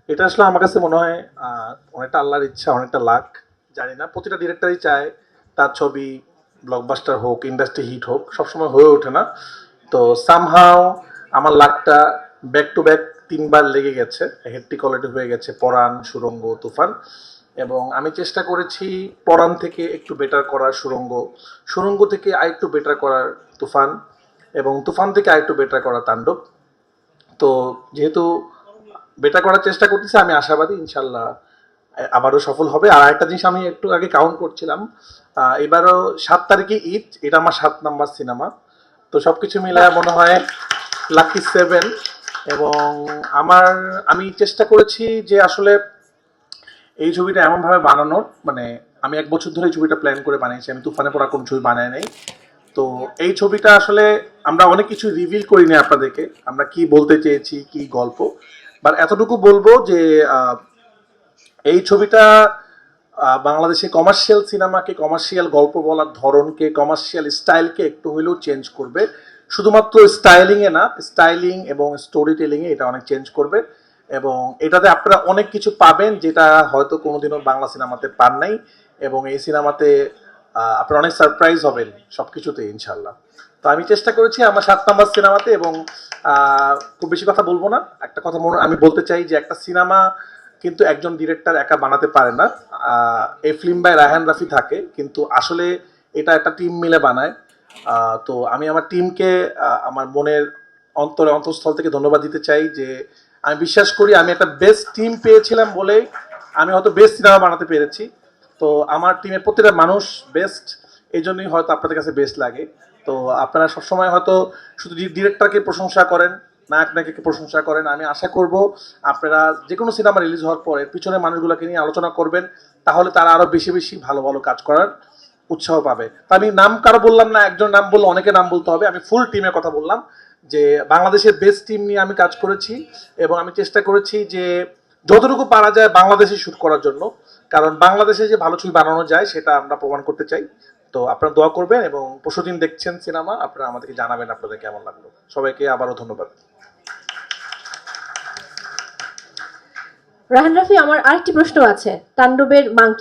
এটা আসলে আমার কাছে মনে হয় অনেকটা আল্লাহর ইচ্ছা, অনেকটা লাক। জানি না, প্রতিটা ডিরেক্টরই চায় তার ছবি ব্লকবাস্টার হোক, ইন্ডাস্ট্রি হিট হোক, সবসময় হয়ে ওঠে না। তো সামহাও আমার লাকটা ব্যাক টু ব্যাক 3বার লেগে গেছে, হেট্টিক অলরেডি হয়ে গেছে পরাণ, সুরঙ্গ, তুফান। এবং আমি চেষ্টা করেছি পরাণ থেকে একটু বেটার করার সুরঙ্গ, সুরঙ্গ থেকে আরেকটু বেটার করার তুফান, এবং তুফান থেকে আরেকটু বেটার করার তাণ্ডব। তো যেহেতু বেটার করার চেষ্টা করতেছি, আমি আশাবাদী ইনশাল্লাহ আবারও সফল হবে। আর একটা জিনিস আমি একটু আগে কাউন্ট করছিলাম, এবারও 7 তারিখে ঈদ, এটা আমার 7 নাম্বার সিনেমা। তো সবকিছু মিলায় মনে হয় লাকি 7। এবং আমি চেষ্টা করেছি যে আসলে এই ছবিটা এমনভাবে বানানোর, মানে আমি 1 বছর ধরে এই ছবিটা প্ল্যান করে বানিয়েছি, আমি তুফানে পড়া কোনো ছবি বানাই নাই। তো এই ছবিটা আসলে আমরা অনেক কিছু রিভিল করিনি আপনাদেরকে, আমরা কি বলতে চেয়েছি, কি গল্প। বাট এতটুকু বলবো যে এই ছবিটা বাংলাদেশে কমার্শিয়াল সিনেমাকে, কমার্শিয়াল গল্প বলার ধরনকে, কমার্শিয়াল স্টাইলকে একটু হইলেও চেঞ্জ করবে। শুধুমাত্র স্টাইলিংয়ে না, স্টাইলিং এবং স্টোরি টেলিংয়ে এটা অনেক চেঞ্জ করবে। এবং এটাতে আপনারা অনেক কিছু পাবেন যেটা হয়তো কোনোদিনও বাংলা সিনেমাতে পান নাই। এবং এই সিনেমাতে আপনারা অনেক সারপ্রাইজ হবেন সব কিছুতে ইনশাল্লাহ। তো আমি চেষ্টা করেছি আমার 7 নাম্বার সিনেমাতে। এবং খুব বেশি কথা বলবো না, একটা কথা আমি বলতে চাই যে একটা সিনেমা কিন্তু একজন ডিরেক্টর একা বানাতে পারে না। এই ফিল্ম বাই রায়হান রাফি থাকে, কিন্তু আসলে এটা একটা টিম মিলে বানায়। তো আমি আমার টিমকে আমার মনের অন্তঃস্থল থেকে ধন্যবাদ দিতে চাই যে আমি বিশ্বাস করি আমি একটা বেস্ট টিম পেয়েছিলাম বলেই আমি হয়তো বেস্ট সিনেমা বানাতে পেরেছি। তো আমার টিমের প্রতিটা মানুষ বেস্ট, এই জন্যই হয়তো আপনাদের কাছে বেস্ট লাগে। তো আপনারা সবসময় হয়তো শুধু ডিরেক্টরকে প্রশংসা করেন, নায়ক নায়িকাকে প্রশংসা করেন। আমি আশা করব আপনারা যে কোনো সিনেমা রিলিজ হওয়ার পরে পিছনে মানুষগুলোকে নিয়ে আলোচনা করবেন, তাহলে তারা আরো বেশি বেশি ভালো ভালো কাজ করার উৎসাহ পাবে। তো আমি নাম কারো বললাম না, একজন নাম বললে অনেকে নাম বলতে হবে, আমি ফুল টিমের কথা বললাম যে বাংলাদেশের বেস্ট টিম নিয়ে আমি কাজ করেছি। এবং আমি চেষ্টা করেছি যে যতটুকু পারা যায় বাংলাদেশে শুট করার জন্য, কারণ বাংলাদেশে যে ভালো ছবি বানানো যায় সেটা আমরা প্রমাণ করতে চাই। তো আপনারা দোয়া করবেন, এবং পরশুদিন দেখছেন সিনেমা, আপনারা আমাদেরকে জানাবেন আপনাদের কেমন লাগলো। সবাইকে আবারও ধন্যবাদ। রাহান রাফি, আমার আরেকটি প্রশ্ন আছে। তাণ্ডবের মাংকি